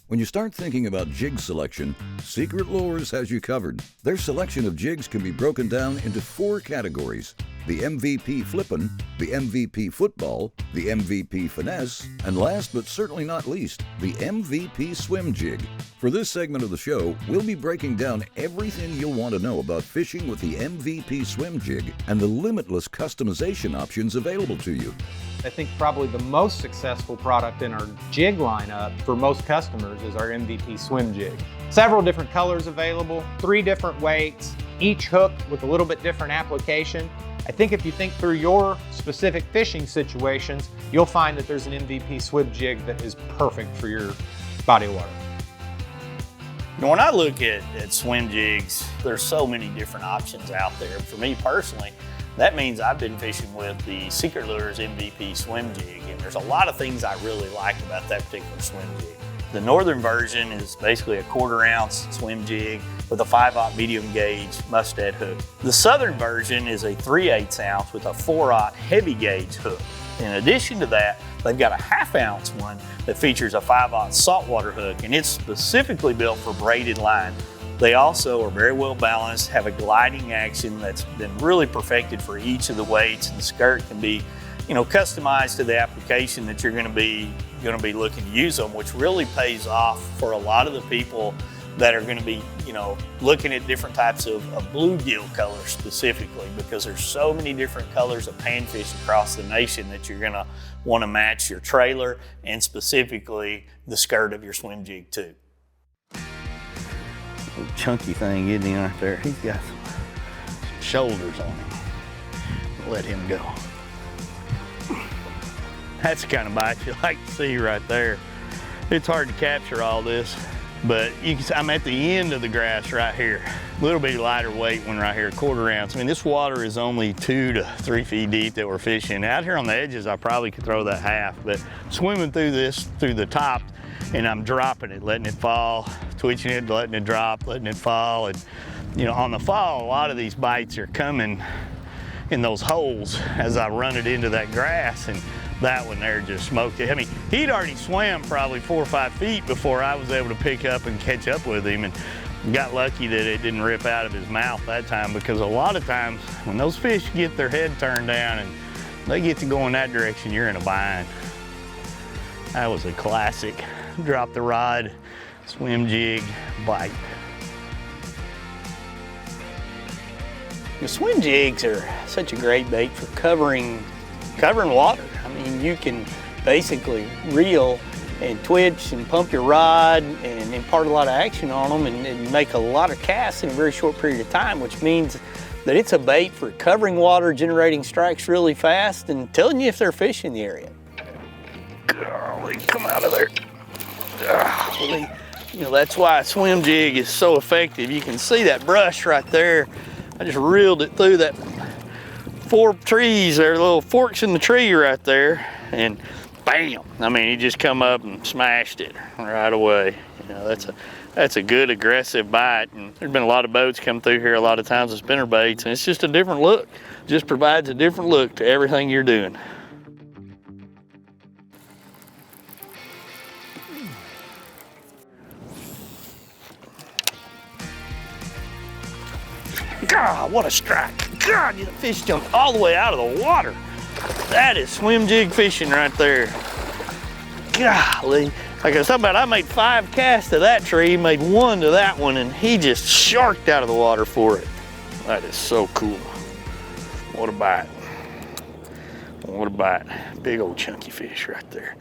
When you start thinking about jig selection, Secret Lures has you covered. Their selection of jigs can be broken down into 4 categories: the MVP Flippin, the MVP Football, the MVP Finesse, and last but certainly not least, the MVP Swim Jig. For this segment of the show, we'll be breaking down everything you'll want to know about fishing with the MVP Swim Jig and the limitless customization options available to you. I think probably the most successful product in our jig lineup for most customers is our MVP Swim Jig. Several different colors available, 3 different weights, each hook with a little bit different application. I think if you think through your specific fishing situations, you'll find that there's an MVP Swim Jig that is perfect for your body of water. When I look at swim jigs, there's so many different options out there. For me personally, that means I've been fishing with the Secret Lures MVP Swim Jig, and there's a lot of things I really like about that particular swim jig. The northern version is basically a 1/4 ounce swim jig with a 5/0 medium gauge mustad hook. The southern version is a 3/8 ounce with a 4/0 heavy gauge hook. In addition to that, they've got a 1/2 ounce one that features a 5/0 saltwater hook, and it's specifically built for braided line. They also are very well balanced, have a gliding action that's been really perfected for each of the weights, and the skirt can be, customized to the application that you're going to be looking to use them, which really pays off for a lot of the people that are going to be, looking at different types of bluegill colors specifically, because there's so many different colors of panfish across the nation that you're going to want to match your trailer and specifically the skirt of your swim jig too. Chunky thing, isn't he, right there? He's got some shoulders on him. Let him go. That's the kind of bite you like to see right there. It's hard to capture all this, but I'm at the end of the grass right here. A little bit lighter weight one right here, 1/4 ounce. I mean, this water is only 2 to 3 feet deep that we're fishing. Out here on the edges, I probably could throw that half, but swimming through the top, and I'm dropping it, letting it fall, twitching it, letting it drop, letting it fall. And on the fall, a lot of these bites are coming in those holes as I run it into that grass, and that one there just smoked it. I mean, he'd already swam probably 4 or 5 feet before I was able to pick up and catch up with him, and got lucky that it didn't rip out of his mouth that time, because a lot of times when those fish get their head turned down and they get to go in that direction, you're in a bind. That was a classic drop the rod, swim jig, bite. The swim jigs are such a great bait for covering water. I mean, you can basically reel and twitch and pump your rod and impart a lot of action on them and make a lot of casts in a very short period of time, which means that it's a bait for covering water, generating strikes really fast, and telling you if they're fish in the area. Golly, come out of there. Golly. That's why a swim jig is so effective. You can see that brush right there. I just reeled it through that 4 trees, there are little forks in the tree right there, and bam! I mean, he just come up and smashed it right away. That's a good aggressive bite, and there's been a lot of boats come through here a lot of times with spinner baits, and it's just a different look. Just provides a different look to everything you're doing. God, what a strike. God, the fish jumped all the way out of the water. That is swim jig fishing right there. Golly. Like I was talking about, I made 5 casts to that tree, made 1 to that one, and he just sharked out of the water for it. That is so cool. What a bite. What a bite. Big old chunky fish right there.